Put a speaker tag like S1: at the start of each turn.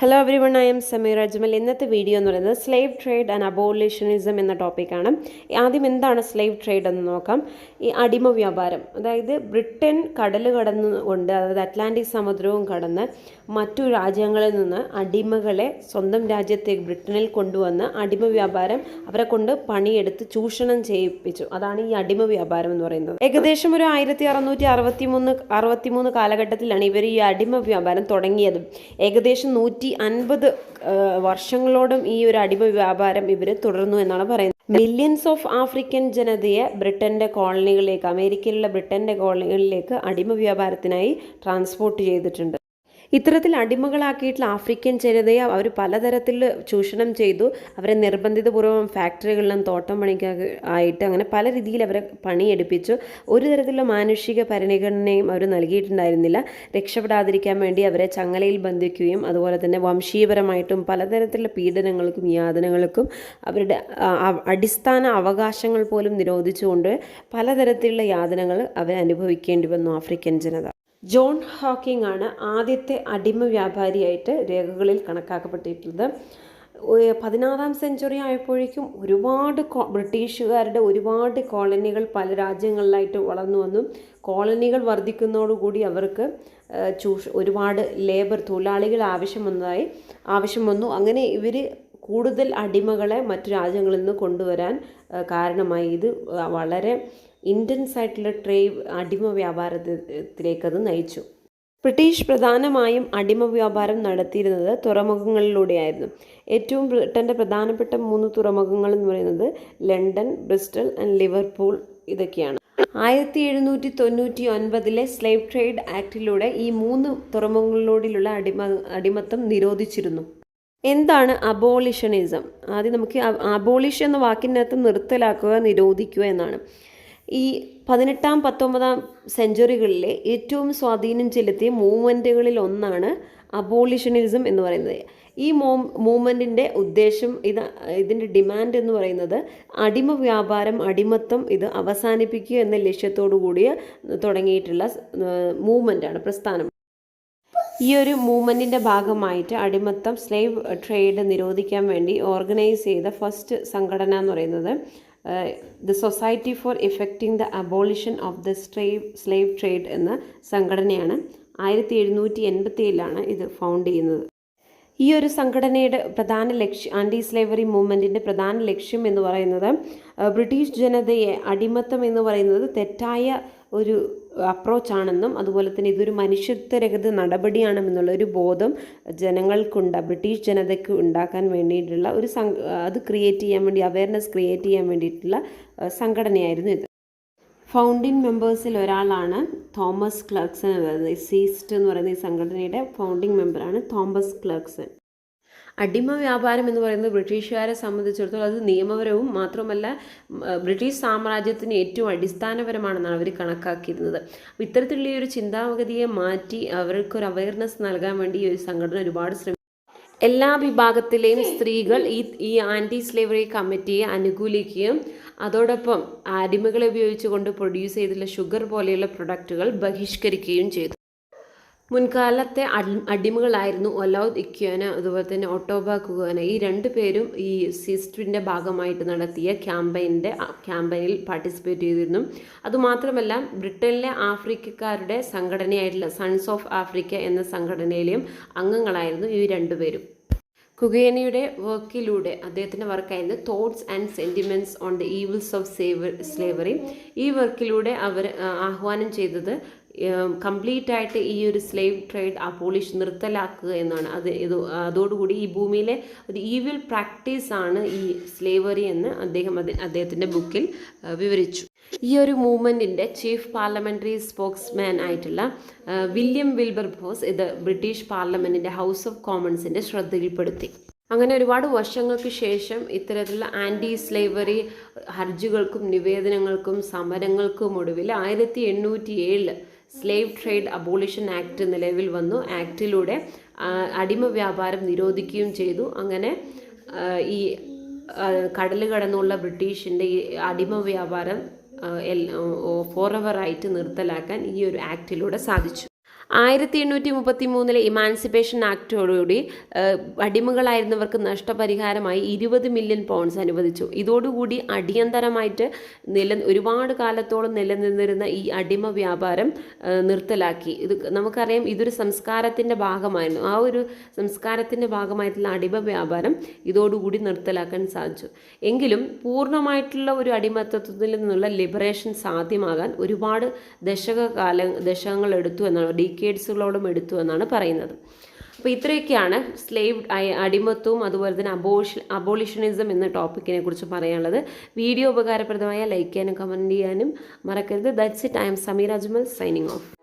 S1: Hello every one, I M Sameer Ajmal. ഇന്നത്തെ video എന്ന് പറയുന്നത് സ്ലേവ് ട്രേഡ് ആൻഡ് അബോളിഷനിസം എന്ന ടോപ്പിക്കാണ്. ആദ്യം എന്താണ് സ്ലേവ് ട്രേഡ് എന്ന് നോക്കാം. ഈ അടിമ വ്യാപാരം, അതായത് ബ്രിട്ടൻ കടൽ കടന്നുകൊണ്ട്, അതായത് അറ്റ്ലാന്റിക് സമുദ്രവും കടന്ന് മറ്റു രാജ്യങ്ങളിൽ നിന്ന് അടിമകളെ സ്വന്തം രാജ്യത്തേക്ക് ബ്രിട്ടനിൽ കൊണ്ടുവന്ന് അടിമ വ്യാപാരം അവരെ കൊണ്ട് പണിയെടുത്ത് ചൂഷണം ചെയ്യിപ്പിച്ചു. അതാണ് ഈ അടിമ വ്യാപാരം എന്ന് പറയുന്നത്. ഏകദേശം ഒരു 1663 കാലഘട്ടത്തിലാണ് ഇവർ ഈ അടിമ വ്യാപാരം തുടങ്ങിയതും. ഏകദേശം 150 വർഷങ്ങളോടും ഈ ഒരു അടിമ വ്യാപാരം ഇവർ തുടർന്നു എന്നാണ് പറയുന്നത്. മില്യൺസ് ഓഫ് ആഫ്രിക്കൻ ജനതയെ ബ്രിട്ടന്റെ കോളനികളിലേക്ക്, അമേരിക്കയിലുള്ള ബ്രിട്ടന്റെ കോളനികളിലേക്ക് അടിമ വ്യാപാരത്തിനായി ട്രാൻസ്പോർട്ട് ചെയ്തിട്ടുണ്ട്. ഇത്തരത്തിൽ അടിമകളാക്കിയിട്ടുള്ള ആഫ്രിക്കൻ ജനതയെ അവർ പലതരത്തിൽ ചൂഷണം ചെയ്തു. അവരെ നിർബന്ധിതപൂർവ്വം ഫാക്ടറികളിലും തോട്ടം പണിക്കായിട്ട് അങ്ങനെ പല രീതിയിൽ അവരെ പണിയെടുപ്പിച്ചു. ഒരു തരത്തിലുള്ള മാനുഷിക പരിഗണനയും അവർ നൽകിയിട്ടുണ്ടായിരുന്നില്ല. രക്ഷപ്പെടാതിരിക്കാൻ വേണ്ടി അവരെ ചങ്ങലയിൽ ബന്ധിക്കുകയും അതുപോലെ തന്നെ വംശീയപരമായിട്ടും പലതരത്തിലുള്ള പീഡനങ്ങൾക്കും യാതനകൾക്കും അവരുടെ അടിസ്ഥാന അവകാശങ്ങൾ പോലും നിരോധിച്ചുകൊണ്ട് പലതരത്തിലുള്ള യാതനകൾ അവർ അനുഭവിക്കേണ്ടി വന്നു ആഫ്രിക്കൻ ജനത. ജോൺ ഹോക്കിംഗ് ആണ് ആദ്യത്തെ അടിമ വ്യാപാരിയായിട്ട് രേഖകളിൽ കണക്കാക്കപ്പെട്ടിട്ടുള്ളത്. 16-ാം സെഞ്ചുറി ആയപ്പോഴേക്കും ഒരുപാട് ബ്രിട്ടീഷുകാരുടെ ഒരുപാട് കോളനികൾ പല രാജ്യങ്ങളിലായിട്ട് വളർന്നു വന്നു. കോളനികൾ വർദ്ധിക്കുന്നതോടുകൂടി അവർക്ക് ഒരുപാട് തൊഴിലാളികൾ ആവശ്യം വന്നു. അങ്ങനെ ഇവർ കൂടുതൽ അടിമകളെ മറ്റു രാജ്യങ്ങളിൽ നിന്ന് കൊണ്ടുവരാൻ കാരണമായി. ഇത് വളരെ ഇൻറ്റൻസ് ആയിട്ടുള്ള അടിമ വ്യാപാരത്തിലേക്ക് അത് നയിച്ചു. ബ്രിട്ടീഷ് പ്രധാനമായും അടിമ വ്യാപാരം നടത്തിയിരുന്നത് തുറമുഖങ്ങളിലൂടെയായിരുന്നു. ഏറ്റവും ബ്രിട്ടൻ്റെ പ്രധാനപ്പെട്ട 3 തുറമുഖങ്ങൾ എന്ന് പറയുന്നത് ലണ്ടൻ, ബ്രിസ്റ്റൽ ആൻഡ് ലിവർപൂൾ ഇതൊക്കെയാണ്. 1799 സ്ലേവ് ട്രേഡ് ആക്ടിലൂടെ ഈ 3 തുറമുഖങ്ങളിലൂടെയുള്ള അടിമത്തം നിരോധിച്ചിരുന്നു. എന്താണ് അബോളിഷനിസം? ആദ്യം നമുക്ക് അബോളിഷ് എന്ന വാക്കിനകത്ത് നിർത്തലാക്കുക, നിരോധിക്കുക എന്നാണ്. ഈ 18-ാം 19-ാം സെഞ്ചുറികളിലെ ഏറ്റവും സ്വാധീനം ചെലുത്തിയ മൂവ്മെൻറ്റുകളിൽ ഒന്നാണ് അബോളിഷനിസം എന്ന് പറയുന്നത്. ഈ മൂവ്മെൻറ്റിൻ്റെ ഉദ്ദേശം, ഇതിൻ്റെ ഡിമാൻഡ് എന്ന് പറയുന്നത് അടിമ വ്യാപാരം, അടിമത്തം ഇത് അവസാനിപ്പിക്കുക എന്ന ലക്ഷ്യത്തോടു കൂടി തുടങ്ങിയിട്ടുള്ള മൂവ്മെൻറ്റാണ്, പ്രസ്ഥാനം. ഈ ഒരു മൂവ്മെൻറ്റിൻ്റെ ഭാഗമായിട്ട് അടിമത്തം, സ്ലേവ് ട്രേഡ് നിരോധിക്കാൻ വേണ്ടി ഓർഗനൈസ് ചെയ്ത ഫസ്റ്റ് സംഘടന എന്ന് പറയുന്നത് the society for affecting the abolition of the slave trade എന്ന സംഘടനയാണ്. 1787 ഇത് ഫൗണ്ട് ചെയ്യുന്നത്. ഈ ഒരു സംഘടനയുടെ പ്രധാന ലക്ഷ്യം, ആൻറ്റി സ്ലേവറി മൂവ്മെൻറ്റിൻ്റെ പ്രധാന ലക്ഷ്യം എന്ന് പറയുന്നത് ബ്രിട്ടീഷ് ജനതയെ അടിമത്തം എന്ന് പറയുന്നത് തെറ്റായ ഒരു അപ്രോച്ചാണെന്നും അതുപോലെ തന്നെ ഇതൊരു മനുഷ്യത്വരഹിത നടപടിയാണെന്നുള്ളൊരു ബോധം ബ്രിട്ടീഷ് ജനതയ്ക്ക് ഉണ്ടാക്കാൻ വേണ്ടിയിട്ടുള്ള അത് ക്രിയേറ്റ് ചെയ്യാൻ വേണ്ടി, അവയർനെസ് ക്രിയേറ്റ് ചെയ്യാൻ വേണ്ടിയിട്ടുള്ള സംഘടനയായിരുന്നു ഇത്. ഫൗണ്ടിങ് മെമ്പേഴ്സിൽ ഒരാളാണ് തോമസ് ക്ലർക്സൺ എന്ന് പറയുന്നത്. സീസ്റ്റ് എന്ന് പറയുന്ന ഈ സംഘടനയുടെ ഫൗണ്ടിങ് മെമ്പറാണ് തോമസ് ക്ലർക്സൺ. അടിമ വ്യാപാരം എന്ന് പറയുന്നത് ബ്രിട്ടീഷുകാരെ സംബന്ധിച്ചിടത്തോളം അത് നിയമപരവും മാത്രമല്ല ബ്രിട്ടീഷ് സാമ്രാജ്യത്തിന് ഏറ്റവും അടിസ്ഥാനപരമാണെന്നാണ് അവർ കണക്കാക്കിയിരുന്നത്. അപ്പോൾ ഇത്തരത്തിലുള്ള ഈ ഒരു ചിന്താഗതിയെ മാറ്റി അവർക്കൊരു അവയർനെസ് നൽകാൻ വേണ്ടി ഈ ഒരു സംഘടന ഒരുപാട് എല്ലാ വിഭാഗത്തിലെയും സ്ത്രീകൾ ഈ ആൻറ്റി സ്ലേവറി കമ്മിറ്റിയെ അനുകൂലിക്കുകയും അതോടൊപ്പം അടിമകളെ ഉപയോഗിച്ചുകൊണ്ട് പ്രൊഡ്യൂസ് ചെയ്തിട്ടുള്ള ഷുഗർ പോലെയുള്ള പ്രൊഡക്റ്റുകൾ ബഹിഷ്കരിക്കുകയും ചെയ്തു. മുൻകാലത്തെ അടിമകളായിരുന്നു ഒലൗദ് ഇക്യോന അതുപോലെ തന്നെ ഒട്ടോബ കുഗോന. ഈ 2 പേരും ഈ സിസ്റ്റിൻ്റെ ഭാഗമായിട്ട് നടത്തിയ ക്യാമ്പയിനിൽ പാർട്ടിസിപ്പേറ്റ് ചെയ്തിരുന്നു. അതുമാത്രമല്ല ബ്രിട്ടനിലെ ആഫ്രിക്കക്കാരുടെ സംഘടനയായിട്ടുള്ള സൺസ് ഓഫ് ആഫ്രിക്ക എന്ന സംഘടനയിലെയും അംഗങ്ങളായിരുന്നു ഈ 2 പേരും. കുഗേനയുടെ വർക്കിലൂടെ, അദ്ദേഹത്തിൻ്റെ വർക്കായിരുന്നു thoughts and sentiments on the evils of slavery. ഈ വർക്കിലൂടെ അവർ ആഹ്വാനം ചെയ്തത് കംപ്ലീറ്റ് ആയിട്ട് ഈ ഒരു സ്ലേവ് ട്രേഡ് അബോളിഷ് നിർത്തലാക്കുക എന്നാണ്. അതോടുകൂടി ഈ ഭൂമിയിലെ ഒരു ഈവിൽ പ്രാക്ടീസ് ആണ് ഈ സ്ലേവറി എന്ന് അദ്ദേഹത്തിൻ്റെ ബുക്കിൽ വിവരിച്ചു. ഈ ഒരു മൂവ്മെൻറ്റിൻ്റെ ചീഫ് പാർലമെൻ്ററി സ്പോക്സ്മാൻ ആയിട്ടുള്ള വില്യം വിൽബർഫോഴ്സ് ഇത് ബ്രിട്ടീഷ് പാർലമെൻറ്റിൻ്റെ ഹൗസ് ഓഫ് കോമൺസിൻ്റെ ശ്രദ്ധയിൽപ്പെടുത്തി. അങ്ങനെ ഒരുപാട് വർഷങ്ങൾക്ക് ശേഷം ഇത്തരത്തിലുള്ള ആൻറ്റി സ്ലേവറി ഹർജികൾക്കും നിവേദനങ്ങൾക്കും സമരങ്ങൾക്കും ഒടുവിൽ 1807 സ്ലേവ് ട്രേഡ് അബോളിഷൻ ആക്ട് നിലവിൽ വന്നു. ആക്ടിലൂടെ അടിമ വ്യാപാരം നിരോധിക്കുകയും ചെയ്തു. അങ്ങനെ ഈ കടൽ കടന്നുള്ള ബ്രിട്ടീഷിൻ്റെ ഈ അടിമ വ്യാപാരം ഫോറെവറായിട്ട് നിർത്തലാക്കാൻ ഈ ഒരു ആക്ടിലൂടെ സാധിച്ചു. 1833 ഇമാൻസിപ്പേഷൻ ആക്ടോടുകൂടി അടിമകളായിരുന്നവർക്ക് നഷ്ടപരിഹാരമായി 20 മില്യൺ പൗണ്ട്സ് അനുവദിച്ചു. ഇതോടുകൂടി അടിയന്തരമായിട്ട് ഒരുപാട് കാലത്തോളം നിലനിന്നിരുന്ന ഈ അടിമ വ്യാപാരം നിർത്തലാക്കി. ഇത് നമുക്കറിയാം, ഇതൊരു സംസ്കാരത്തിൻ്റെ ഭാഗമായിരുന്നു. ആ ഒരു സംസ്കാരത്തിൻ്റെ ഭാഗമായിട്ടുള്ള അടിമ വ്യാപാരം ഇതോടുകൂടി നിർത്തലാക്കാൻ സാധിച്ചു. എങ്കിലും പൂർണ്ണമായിട്ടുള്ള ഒരു അടിമത്തത്തിൽ നിന്നുള്ള ലിബറേഷൻ സാധ്യമാകാൻ ഒരുപാട് ദശകങ്ങൾ എടുത്തു എന്നാണ്, ഡിക്കേഡ്സുകളോളം എടുത്തു എന്നാണ് പറയുന്നത്. അപ്പോൾ ഇത്രയൊക്കെയാണ് സ്ലേവ് അടിമത്വവും അതുപോലെ തന്നെ അബോളിഷനിസം എന്ന ടോപ്പിക്കിനെ കുറിച്ച് പറയാനുള്ളത്. വീഡിയോ ഉപകാരപ്രദമായ ലൈക്ക് ചെയ്യാനും കമൻറ്റ് ചെയ്യാനും മറക്കരുത്. That's it. I M Sameer Ajmal signing off.